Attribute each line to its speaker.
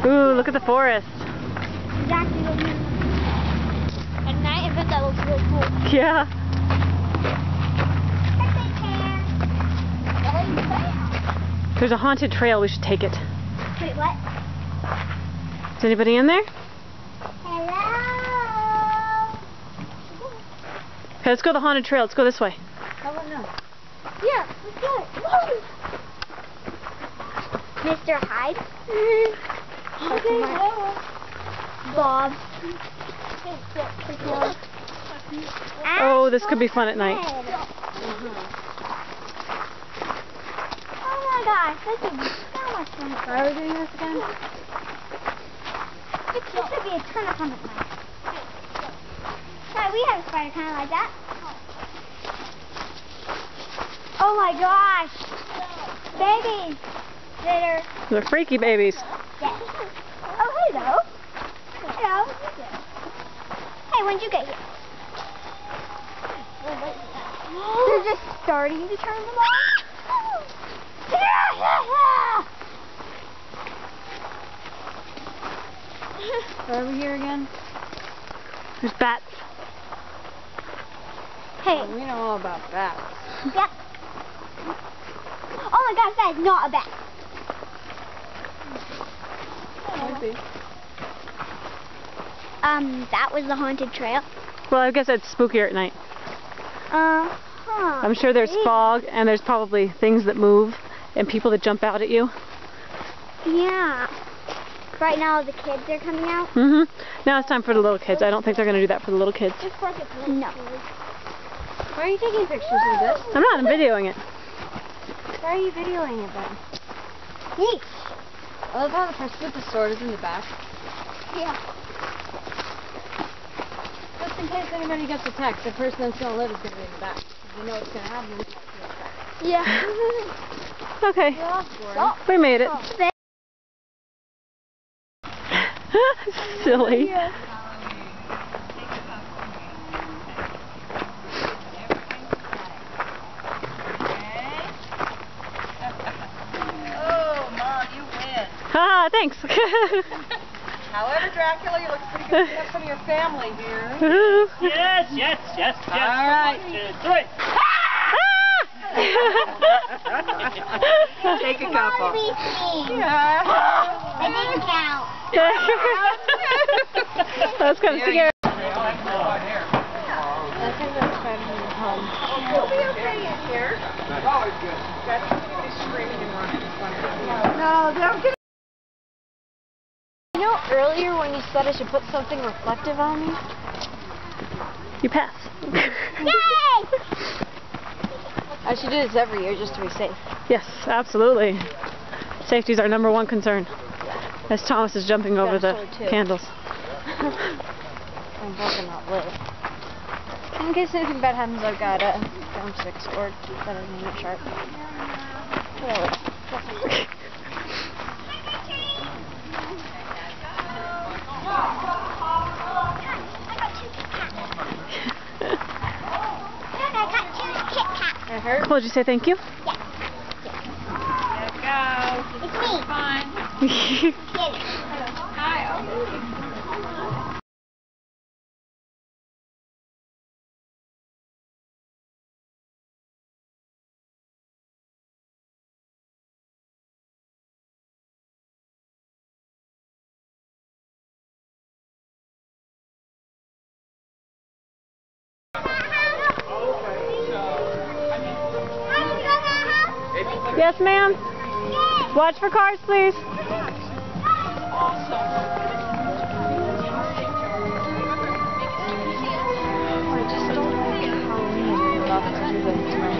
Speaker 1: Ooh, look at the forest.
Speaker 2: Exactly. At night, I bet that looks really cool.
Speaker 1: Yeah. There's a haunted trail. We should take it.
Speaker 2: Wait, what?
Speaker 1: Is anybody in there?
Speaker 2: Hello.
Speaker 1: Okay, let's go the haunted trail. Let's go this way.
Speaker 2: I don't know. Yeah, let's do it. Woo! Mr. Hyde. Okay. Bob.
Speaker 1: Oh, this could be fun at night.
Speaker 2: Oh my gosh, this is so much fun.
Speaker 1: Why are we doing this again?
Speaker 2: This would be a ton of fun at night. Right, we have a spider kind of like that. Oh my gosh! Babies that are...
Speaker 1: They're freaky babies.
Speaker 2: Yes. Oh, hello. Hello. Hey, when did you get here? They're just starting to turn them on.
Speaker 1: Where are we here again? There's bats.
Speaker 2: Hey.
Speaker 1: We know all about bats.
Speaker 2: Yep. Oh my gosh, that is not a bat. That was the haunted trail.
Speaker 1: Well, I guess it's spookier at night. I'm sure there's fog and there's probably things that move and people that jump out at you.
Speaker 2: Yeah. Right now the kids are coming out.
Speaker 1: Now it's time for the little kids. I don't think they're going to do that for the little kids.
Speaker 2: No.
Speaker 3: Why are you taking pictures of this?
Speaker 1: I'm not. I'm videoing it.
Speaker 3: Why are you videoing it then?
Speaker 2: Yeesh.
Speaker 3: I love how the person with the sword is in the back.
Speaker 2: Yeah.
Speaker 3: Just in case anybody gets attacked, the person that's going to live is going to be in the back. You know what's going to happen.
Speaker 2: Yeah.
Speaker 1: Okay.
Speaker 2: Stop.
Speaker 1: We made it.
Speaker 2: Stop.
Speaker 1: Silly. Ah, thanks.
Speaker 4: However, Dracula, you look pretty good. You have some of your family here.
Speaker 5: Yes, yes, yes, yes.
Speaker 4: All right.
Speaker 5: 1, 2, 3.
Speaker 4: Take a couple.
Speaker 2: Yeah. I didn't count.
Speaker 1: That's kind of scary.
Speaker 3: I think that's fine when you're home.
Speaker 4: You'll be okay in here. That's always good. That's going to be screaming and running. No, don't get.
Speaker 3: You know, earlier when you said I should put something reflective on me?
Speaker 1: You pass.
Speaker 2: Yay!
Speaker 3: I should do this every year just to be safe.
Speaker 1: Yes, absolutely. Safety is our #1 concern. As Thomas is jumping over the candles.
Speaker 3: I'm hoping not lit. In case anything bad happens, I've got a drumstick sword that isn't even sharp. Really.
Speaker 1: Cool, did you say thank you?
Speaker 2: Yeah. It's me.
Speaker 4: Fine.
Speaker 2: Get it.
Speaker 4: Hi.
Speaker 1: Yes, ma'am. Watch for cars, please.
Speaker 3: I just don't like Halloween enough to do this to my